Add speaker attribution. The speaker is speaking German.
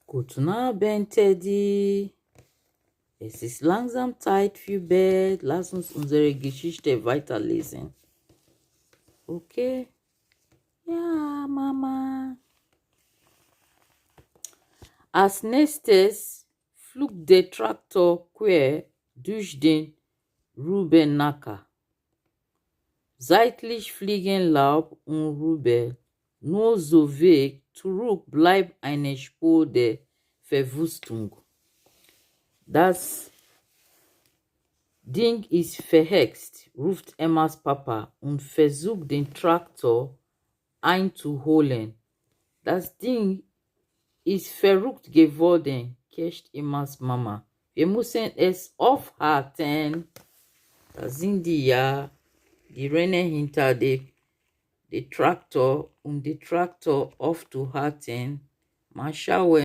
Speaker 1: Guten Abend, Teddy. Es ist langsam Zeit für Bett. Lass uns unsere Geschichte weiterlesen. Okay? Ja, Mama. Als nächstes flog der Traktor quer durch den Rübenacker. Seitlich fliegen Laub und Rüben. Nur so weg zurück bleibt eine Spur der Verwüstung. Das Ding ist verhext, ruft Emmas Papa und versucht den Traktor einzuholen. Das Ding ist verrückt geworden, kescht Emmas Mama. Wir müssen es aufhalten. Da sind die ja, die rennen hinter dem Traktor, um den Traktor aufzuhalten. Mal schauen.